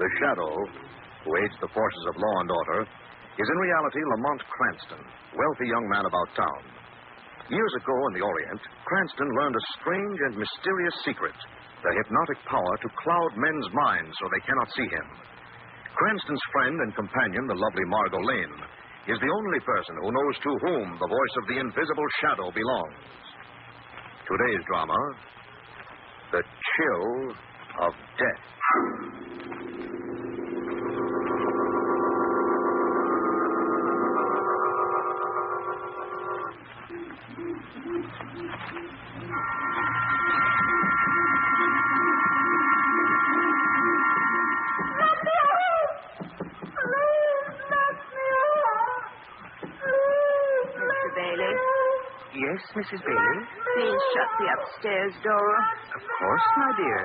The Shadow, who aids the forces of law and order, is in reality Lamont Cranston, wealthy young man about town. Years ago in the Orient, Cranston learned a strange and mysterious secret, the hypnotic power to cloud men's minds so they cannot see him. Cranston's friend and companion, the lovely Margot Lane, is the only person who knows to whom the voice of the invisible Shadow belongs. Today's drama, The Chill of Death. Yes, Mrs. Bailey? Please shut the upstairs door. Of course, my dear.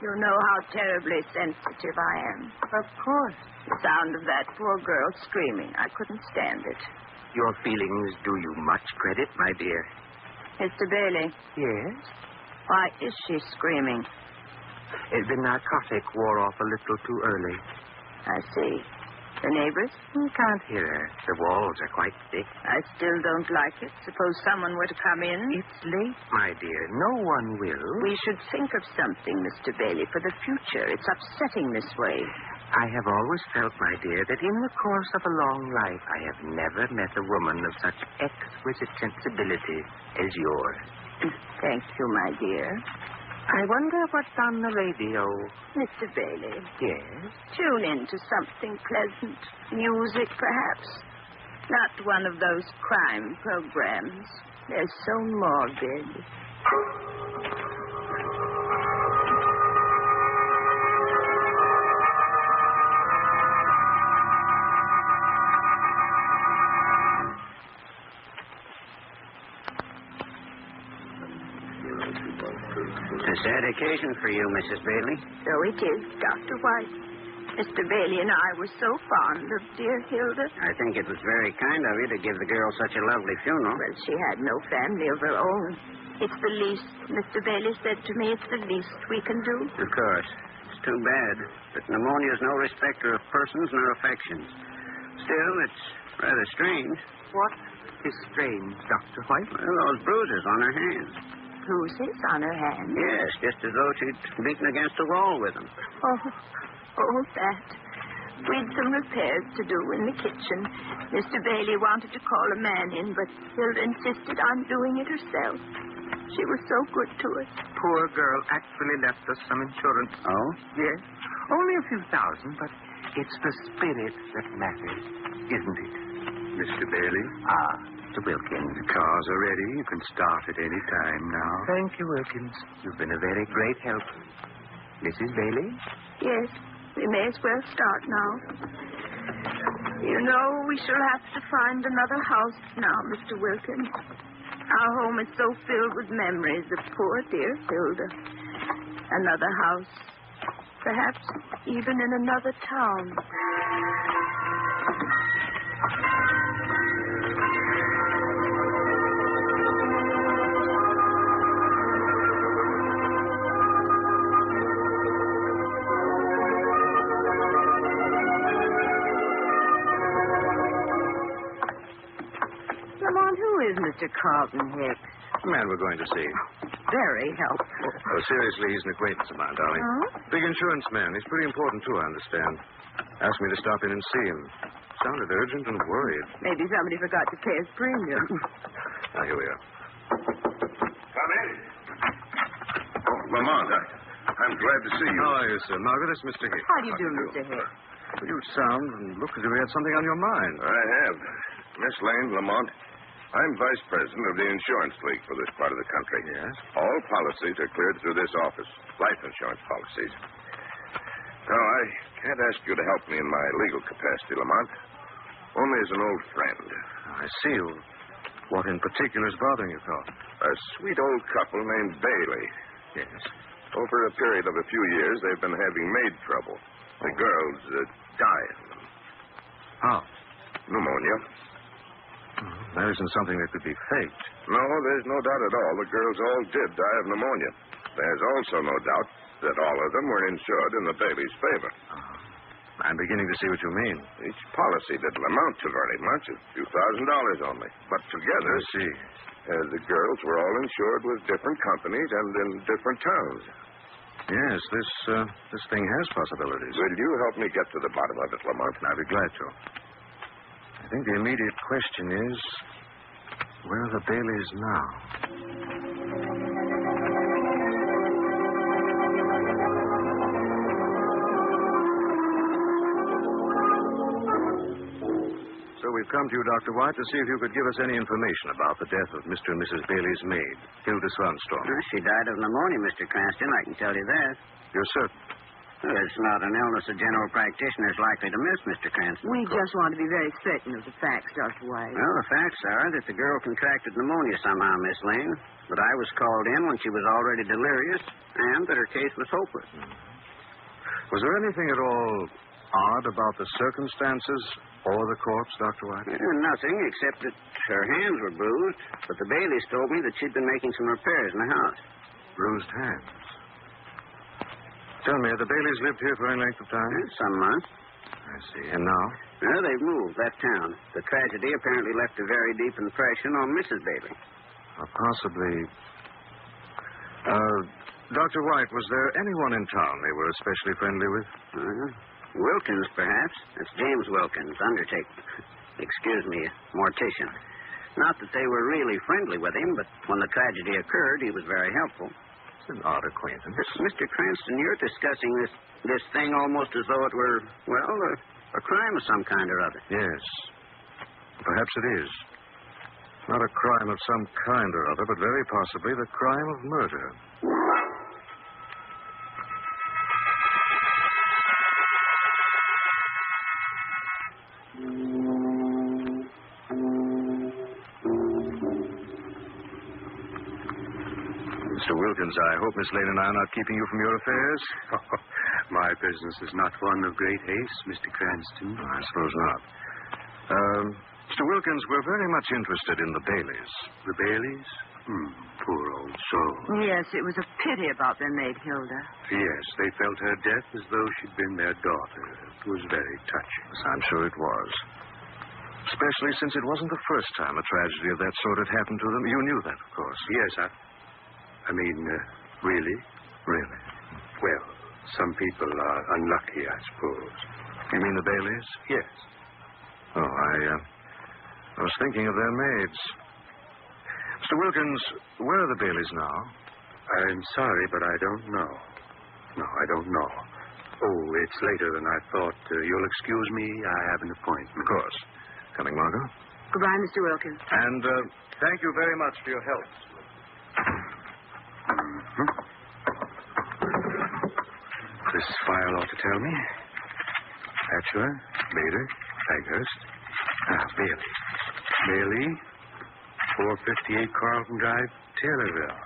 You know how terribly sensitive I am. Of course. The sound of that poor girl screaming, I couldn't stand it. Your feelings do you much credit, my dear. Mr. Bailey. Yes? Why is she screaming? The narcotic wore off a little too early. I see. The neighbors? You can't hear her. The walls are quite thick. I still don't like it. Suppose someone were to come in. It's late, my dear. No one will. We should think of something, Mr. Bailey, for the future. It's upsetting this way. I have always felt, my dear, that in the course of a long life I have never met a woman of such exquisite sensibility as yours. Thank you, my dear. I wonder what's on the radio. Mr. Bailey. Yes? Tune in to something pleasant. Music, perhaps. Not one of those crime programs. They're so morbid. It's a sad occasion for you, Mrs. Bailey. So it is, Dr. White. Mr. Bailey and I were so fond of dear Hilda. I think it was very kind of you to give the girl such a lovely funeral. Well, she had no family of her own. It's the least, Mr. Bailey said to me, it's the least we can do. Of course. It's too bad. But pneumonia's no respecter of persons nor affections. Still, it's rather strange. What is strange, Dr. White? Well, those bruises on her hands. Bruises on her hands? Yes, just as though she'd beaten against a wall with them. Oh, that. We'd some repairs to do in the kitchen. Mr. Bailey wanted to call a man in, but Hilda insisted on doing it herself. She was so good to us. Poor girl actually left us some insurance. Oh? Yes. Only a few thousand, but it's the spirit that matters, isn't it? Mr. Bailey? Mr. Wilkins. The cars are ready. You can start at any time now. Thank you, Wilkins. You've been a very great help. Mrs. Bailey? Yes, we may as well start now. You know, we shall have to find another house now, Mr. Wilkins. Our home is so filled with memories of poor dear Hilda. Another house. Perhaps even in another town. Who is Mr. Carlton Hicks? The man we're going to see. Very helpful. Oh, seriously, he's an acquaintance of mine, darling. Oh? Big insurance man. He's pretty important, too, I understand. Asked me to stop in and see him. Sounded urgent and worried. Maybe somebody forgot to pay his premium. Now, here we are. Come in. Lamont, I'm glad to see you. How are you, sir? Margaret, it's Mr. Hicks. How do you do, Mr. Hicks? You sound and look as if you had something on your mind. I have. Miss Lane, Lamont, I'm vice president of the insurance league for this part of the country. Yes? All policies are cleared through this office. Life insurance policies. No, I can't ask you to help me in my legal capacity, Lamont. Only as an old friend. I see you. What in particular is bothering you, Carl? A sweet old couple named Bailey. Yes. Over a period of a few years, they've been having maid trouble. The girls dying. How? Pneumonia. That isn't something that could be faked. No, there's no doubt at all. The girls all did die of pneumonia. There's also no doubt that all of them were insured in the Bailey's favor. I'm beginning to see what you mean. Each policy didn't amount to very much, a few $1,000s only. But together, I see. The girls were all insured with different companies and in different towns. Yes, this thing has possibilities. Will you help me get to the bottom of it, Lamont? I'd be glad to. I think the immediate question is, where are the Baileys now? So we've come to you, Dr. White, to see if you could give us any information about the death of Mr. and Mrs. Bailey's maid, Hilda Swanstorm. She died of pneumonia, Mr. Cranston. I can tell you that. You're certain? Well, it's not an illness a general practitioner is likely to miss, Mr. Cranston. We just want to be very certain of the facts, Dr. White. Well, the facts are that the girl contracted pneumonia somehow, Miss Lane. But I was called in when she was already delirious, and that her case was hopeless. Was there anything at all odd about the circumstances or the corpse, Dr. White? Nothing, except that her hands were bruised. But the Baileys told me that she'd been making some repairs in the house. Bruised hands. Tell me, have the Baileys lived here for any length of time? Some months. I see. And now? Well, they've moved, left town. The tragedy apparently left a very deep impression on Mrs. Bailey. Possibly. Dr. White, was there anyone in town they were especially friendly with? Wilkins, perhaps. That's James Wilkins, undertaker. Excuse me, mortician. Not that they were really friendly with him, but when the tragedy occurred, he was very helpful. It's an odd acquaintance. Mr. Cranston, you're discussing this thing almost as though it were, well, a crime of some kind or other. Yes. Perhaps it is. Not a crime of some kind or other, but very possibly the crime of murder. Mr. Wilkins, I hope Miss Lane and I are not keeping you from your affairs. My business is not one of great haste, Mr. Cranston. I suppose not. Mr. Wilkins, we're very much interested in the Baileys. The Baileys? Poor old soul. Yes, it was a pity about their maid, Hilda. Yes, they felt her death as though she'd been their daughter. It was very touching. Yes, I'm sure it was. Especially since it wasn't the first time a tragedy of that sort had happened to them. You knew that, of course. Yes, I mean, really? Really? Well, some people are unlucky, I suppose. You mean the Baileys? Yes. Oh, I was thinking of their maids. Mr. Wilkins, where are the Baileys now? I'm sorry, but I don't know. No, I don't know. Oh, it's later than I thought. You'll excuse me. I have an appointment. Of course. Coming, Margot? Goodbye, Mr. Wilkins. And thank you very much for your help. This file ought to tell me. Hatchler, Bader, Faghurst. Bailey. Bailey, 458 Carlton Drive, Taylorville.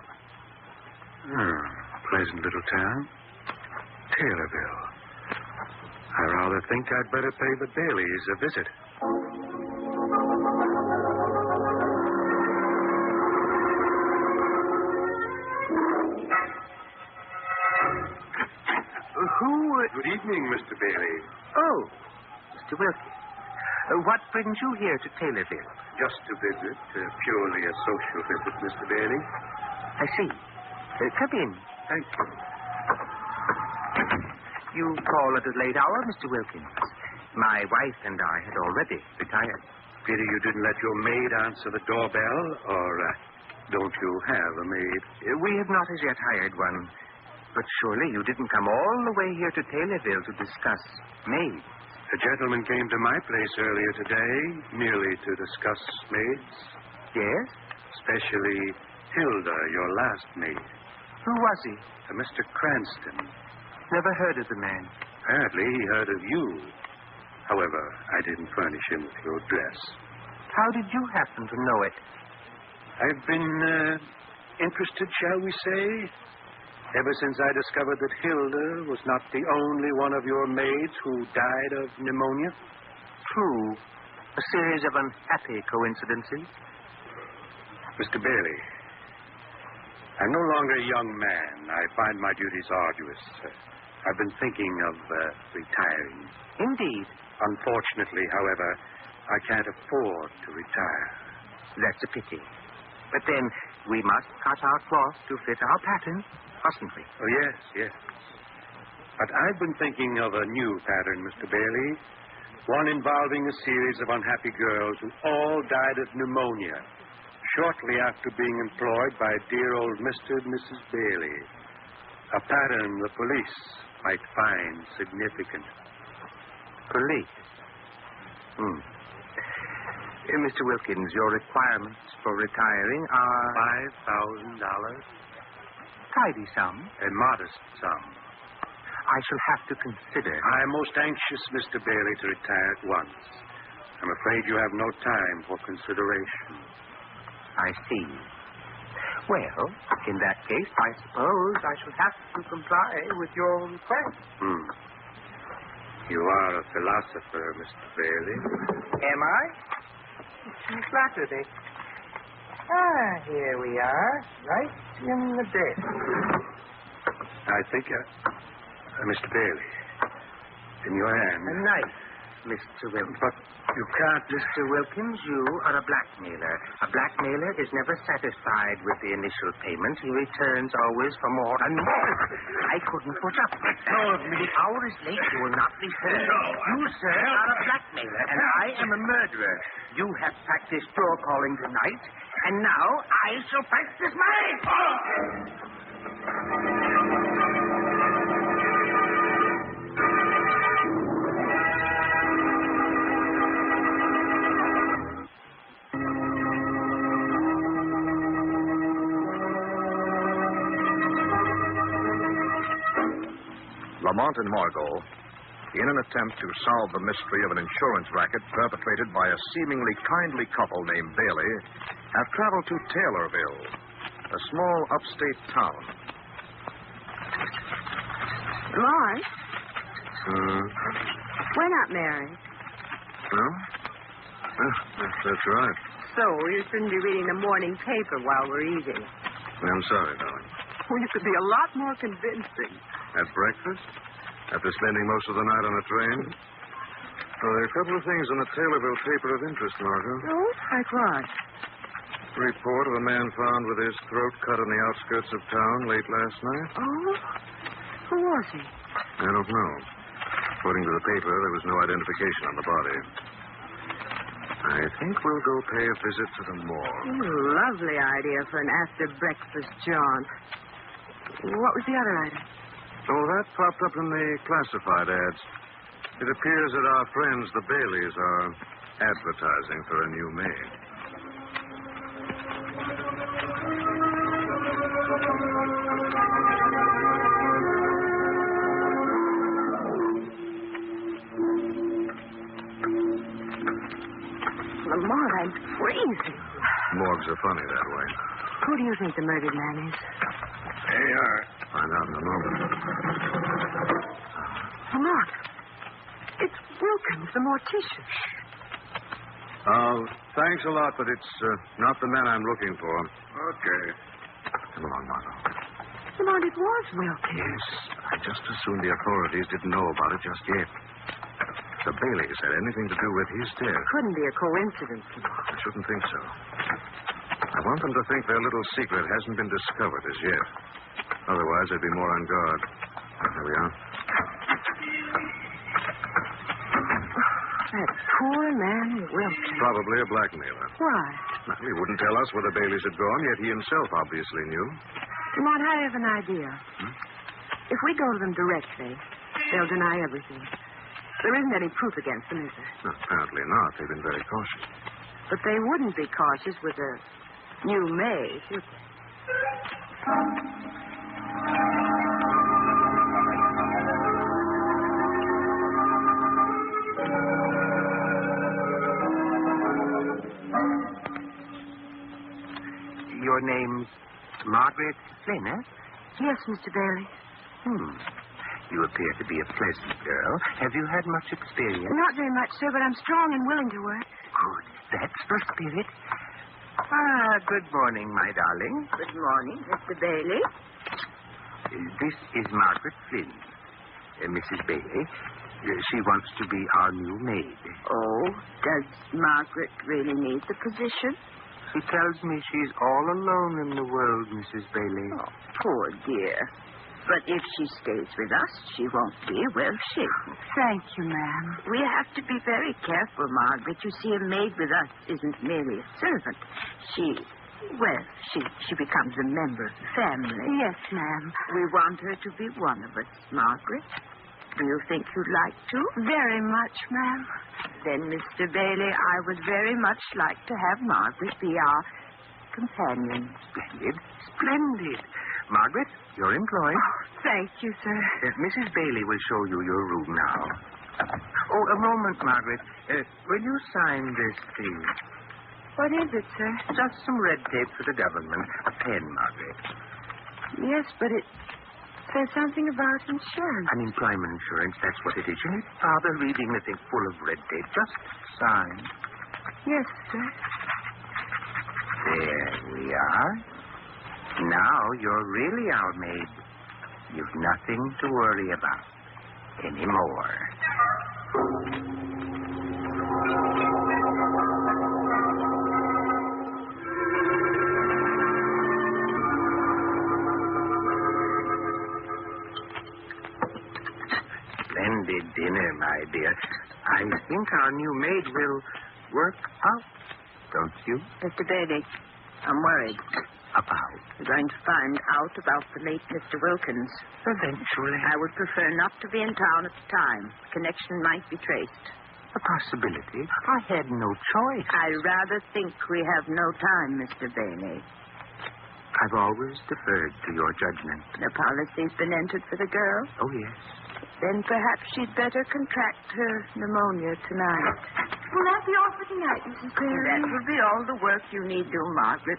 Pleasant little town. Taylorville. I rather think I'd better pay the Baileys a visit. Good evening, Mr. Bailey. Oh, Mr. Wilkins. What brings you here to Taylorville? Just a visit, purely a social visit, Mr. Bailey. I see. Come in. Thank you. You call at a late hour, Mr. Wilkins. My wife and I had already retired. Pity you didn't let your maid answer the doorbell, or don't you have a maid? We have not as yet hired one. But surely you didn't come all the way here to Taylorville to discuss maids. A gentleman came to my place earlier today merely to discuss maids. Yes? Especially Hilda, your last maid. Who was he? Mr. Cranston. Never heard of the man. Apparently he heard of you. However, I didn't furnish him with your dress. How did you happen to know it? I've been interested, shall we say, ever since I discovered that Hilda was not the only one of your maids who died of pneumonia. True. A series of unhappy coincidences. Mr. Bailey, I'm no longer a young man. I find my duties arduous. I've been thinking of retiring. Indeed. Unfortunately, however, I can't afford to retire. That's a pity. But then, we must cut our cloth to fit our pattern, mustn't we? Oh, yes. But I've been thinking of a new pattern, Mr. Bailey. One involving a series of unhappy girls who all died of pneumonia shortly after being employed by dear old Mr. and Mrs. Bailey. A pattern the police might find significant. Police? Mr. Wilkins, your requirements for retiring are... $5,000. Tidy sum. A modest sum. I shall have to consider. I'm most anxious, Mr. Bailey, to retire at once. I'm afraid you have no time for consideration. I see. Well, in that case, I suppose I shall have to comply with your request. You are a philosopher, Mr. Bailey. Am I? It's flattery. Here we are, right in the desk. I think, Mr. Bailey, in your hand. A knife, Mr. Wilkins. But you can't... Mr. Wilkins, you are a blackmailer. A blackmailer is never satisfied with the initial payment. He returns always for more and more. I couldn't put up with that. The hour is late. You will not be heard. You, sir, are a blackmailer, and I am a murderer. You have practiced door calling tonight, and now I shall practice mine. Lamont and Margot, in an attempt to solve the mystery of an insurance racket perpetrated by a seemingly kindly couple named Bailey, have traveled to Taylorville, a small upstate town. Lamont? We're not married. No? That's right. So, you shouldn't be reading the morning paper while we're eating. I'm sorry, darling. Well, you could be a lot more convincing. At breakfast? After spending most of the night on a train? Well, there are a couple of things in the Taylorville paper of interest, Margot. Oh, like what? Report of a man found with his throat cut on the outskirts of town late last night. Oh? Who was he? I don't know. According to the paper, there was no identification on the body. I think we'll go pay a visit to the morgue. Lovely idea for an after-breakfast jaunt. What was the other item? Oh, that popped up in the classified ads. It appears that our friends, the Baileys, are advertising for a new maid. Lamont, I'm freezing. Morgues are funny that way. Who do you think the murdered man is? There you are. Find out in a moment. Lamont, it's Wilkins, the mortician. Thanks a lot, but it's not the man I'm looking for. Okay. Come along, Margot. Lamont, it was Wilkins. Yes, I just assumed the authorities didn't know about it just yet. The Baileys had anything to do with his death. Couldn't be a coincidence, Lamont. I shouldn't think so. I want them to think their little secret hasn't been discovered as yet. Otherwise, they'd be more on guard. Here we are. That poor man Wilkins. Probably a blackmailer. Why? Well, he wouldn't tell us where the Baileys had gone, yet he himself obviously knew. Lamont, I have an idea. If we go to them directly, they'll deny everything. There isn't any proof against them, is there? No, apparently not. They've been very cautious. But they wouldn't be cautious with a new maid, would they? Your name's Margaret Flynn, eh? Yes, Mr. Bailey. You appear to be a pleasant girl. Have you had much experience? Not very much, sir, but I'm strong and willing to work. Good. That's the spirit. Good morning, my darling. Good morning, Mr. Bailey. This is Margaret Flynn, Mrs. Bailey. She wants to be our new maid. Oh, does Margaret really need the position? She tells me she's all alone in the world, Mrs. Bailey. Oh, poor dear. But if she stays with us, she won't be, will she? Thank you, ma'am. We have to be very careful, Margaret. You see, a maid with us isn't merely a servant. She becomes a member of the family. Yes, ma'am. We want her to be one of us, Margaret. Do you think you'd like to? Very much, ma'am. Then, Mr. Bailey, I would very much like to have Margaret be our companion. Splendid. Splendid. Margaret, you're employed. Oh, thank you, sir. Mrs. Bailey will show you your room now. Oh, a moment, Margaret. Will you sign this, please? What is it, sir? Just some red tape for the government. A pen, Margaret. Yes, but it says something about insurance. Unemployment insurance, that's what it is. You need bother reading the thing full of red tape. Just sign. Yes, sir. There we are. Now you're really our maid. You've nothing to worry about anymore. Splendid dinner, my dear. I think our new maid will work out, don't you? Mr. Bailey, I'm worried. About? We're going to find out about the late Mr. Wilkins. Eventually. I would prefer not to be in town at the time. Connection might be traced. A possibility. I had no choice. I rather think we have no time, Mr. Bailey. I've always deferred to your judgment. The policy's been entered for the girl. Oh, yes. Then perhaps she'd better contract her pneumonia tonight. Will that be all for tonight, Mrs. Bailey? That will be all the work you need do, Margaret.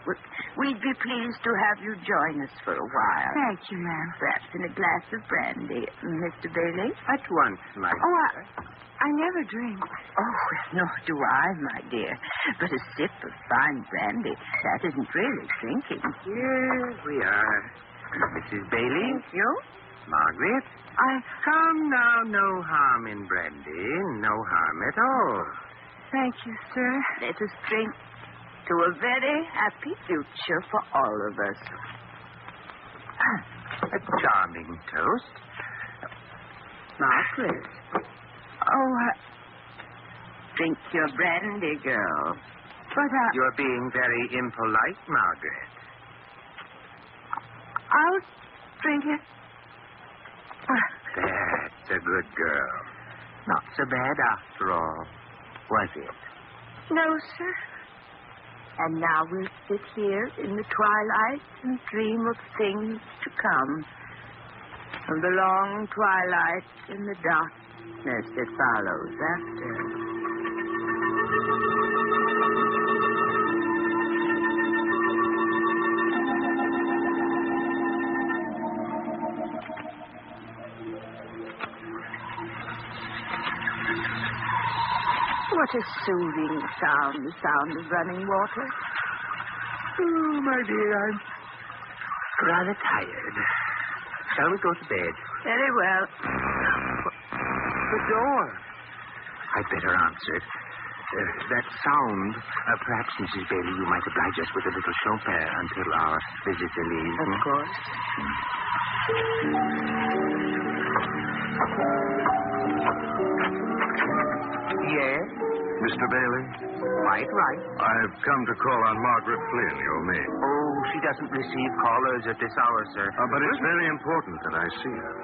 We'd be pleased to have you join us for a while. Thank you, ma'am. Perhaps in a glass of brandy, Mr. Bailey. At once, my Oh, I never drink. Oh, nor do I, my dear. But a sip of fine brandy, that isn't really drinking. Here we are. Mrs. Bailey? Thank you. Margaret? Come now, no harm in brandy. No harm at all. Thank you, sir. Let us drink to a very happy future for all of us. A charming toast. Margaret. Oh, Drink your brandy, girl. but You're being very impolite, Margaret. I'll drink it. That's a good girl. Not so bad after all, was it? No, sir. And now we'll sit here in the twilight and dream of things to come. Of the long twilight and the darkness that follows after. What a soothing sound, the sound of running water. Oh, my dear, I'm rather tired. Shall we go to bed? Very well. The door. I'd better answer it. That sound, perhaps, Mrs. Bailey, you might oblige us with a little Chopin until our visitor leaves. Of course. Yes? Mr. Bailey? Quite right. I've come to call on Margaret Flynn, your maid. Oh, she doesn't receive callers at this hour, sir. But it's very important that I see her.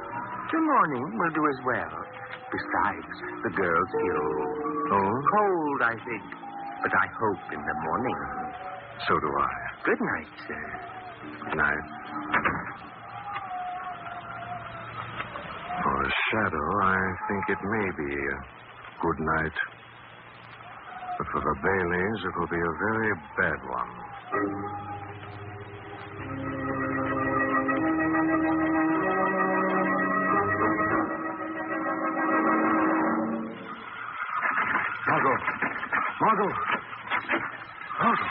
The morning will do as well. Besides, the girl's ill. Oh? Cold, I think. But I hope in the morning. So do I. Good night, sir. Good night. For a shadow, I think it may be a good night. But for the Baileys, it will be a very bad one. Margot! Margot! Margot!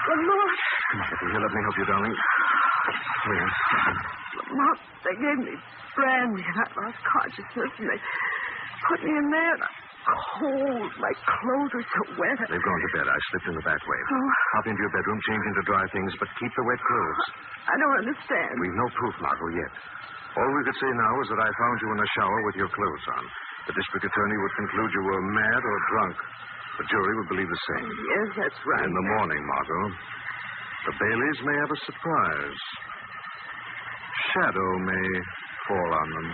Lamont. Come on, here. Let me help you, darling. Here. Lamont, they gave me brandy and I lost consciousness and they put me in there and I'm cold. My clothes are so wet. They've gone to bed. I slipped in the back way. Oh. Hop into your bedroom, change into dry things, but keep the wet clothes. I don't understand. We've no proof, Margot, yet. All we could say now is that I found you in the shower with your clothes on. The district attorney would conclude you were mad or drunk. The jury would believe the same. Yes, that's right. In the morning, Margot, the Baileys may have a surprise. Shadow may fall on them.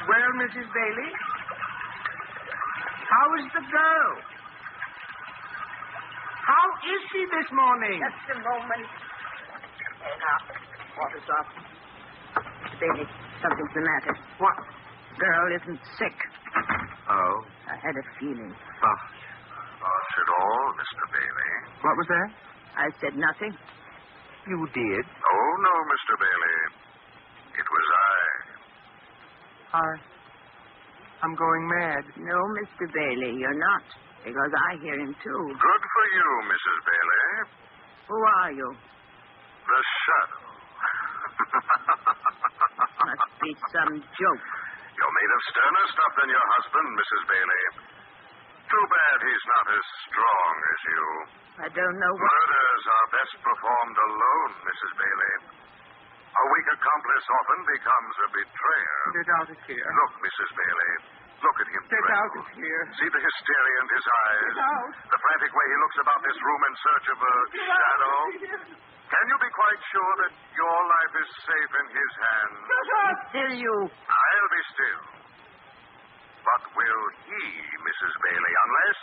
Well, Mrs. Bailey, how is the girl? How is she this morning? Just a moment. Hey, now, water's off. Baby, something's the matter. What? Girl isn't sick. Oh. I had a feeling. That's it all, Mr. Bailey. What was that? I said nothing. You did. Oh, no, Mr. Bailey. It was I'm going mad. No, Mr. Bailey, you're not. Because I hear him, too. Good for you, Mrs. Bailey. Who are you? The Shadow. Must be some joke. You're made of sterner stuff than your husband, Mrs. Bailey. Too bad he's not as strong as you. I don't know what... Murders are best performed alone, Mrs. Bailey. A weak accomplice often becomes a betrayer. Get out of here. Look, Mrs. Bailey. Look at him. Get tremble. out of here. See the hysteria in his eyes. Get out. The frantic way he looks about this room in search of a shadow. Can you be quite sure that your life is safe in his hands? Still you. I'll be still. But will he, Mrs. Bailey, unless...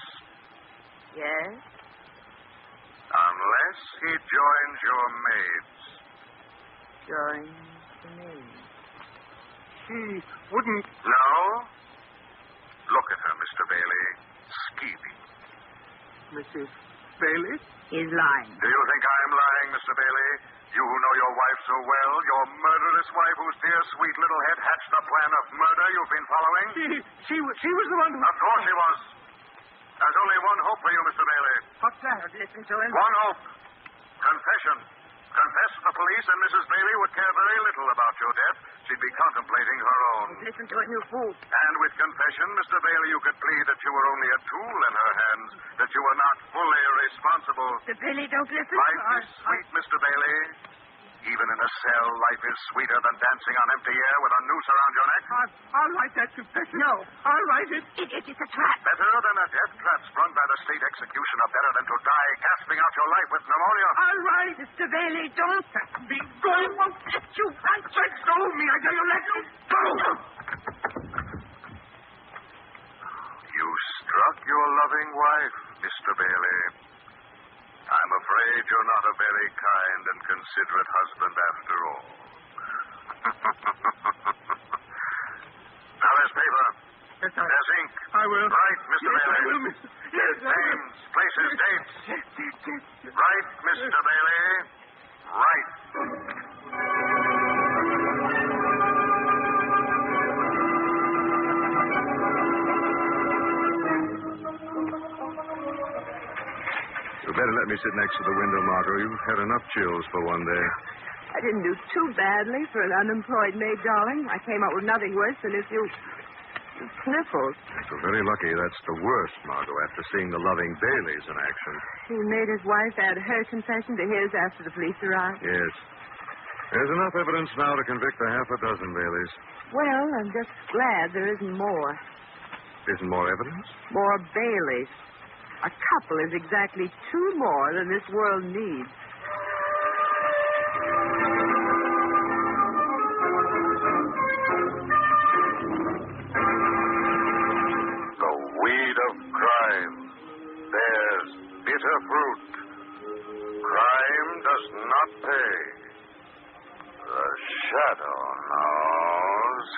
Yes? Unless he joins your maids. Join the maid. She wouldn't... No? Look at her, Mr. Bailey. Scheming. Mrs. Bailey? He's lying. Do you think I'm lying, Mr. Bailey? You who know your wife so well, your murderous wife whose dear, sweet little head hatched the plan of murder you've been following? She was the one who... Of course she was. There's only one hope for you, Mr. Bailey. What's that? Listen to him. One hope. Confession. Confess to the police, and Mrs. Bailey would care very little about your death. She'd be contemplating her own. Listen to him, you fool. And with confession, Mr. Bailey, you could plead that you were only a tool in her hands, that you were not fully responsible. Mr. Bailey, don't listen. Life is sweet, Mr. Bailey. Even in a cell, life is sweeter than dancing on empty air with a noose around your neck. I'll write that confession. No. I'll write it. It's a trap. Better than a death trap sprung by the state executioner. Better than to die gasping out your life with pneumonia. I'll write. Mr. Bailey, don't. Be going. I won't let you. Let go of me. I tell you, let go. You struck your loving wife, Mr. Bailey. I'm afraid you're not a very kind and considerate husband after all. Now there's paper. Yes, There's ink. I will. Write, Mr. Yes, Bailey. I will, Mr. Yes, I will. Names, places, dates. Yes. Write, Mr. Bailey. Write. You better let me sit next to the window, Margot. You've had enough chills for one day. I didn't do too badly for an unemployed maid, darling. I came up with nothing worse than if you... and sniffles. We're very lucky that's the worst, Margot, after seeing the loving Baileys in action. He made his wife add her confession to his after the police arrived. Yes. There's enough evidence now to convict a half a dozen Baileys. Well, I'm just glad there isn't more. Isn't more evidence? More Baileys. A couple is exactly two more than this world needs. The weed of crime bears bitter fruit. Crime does not pay. The shadow knows.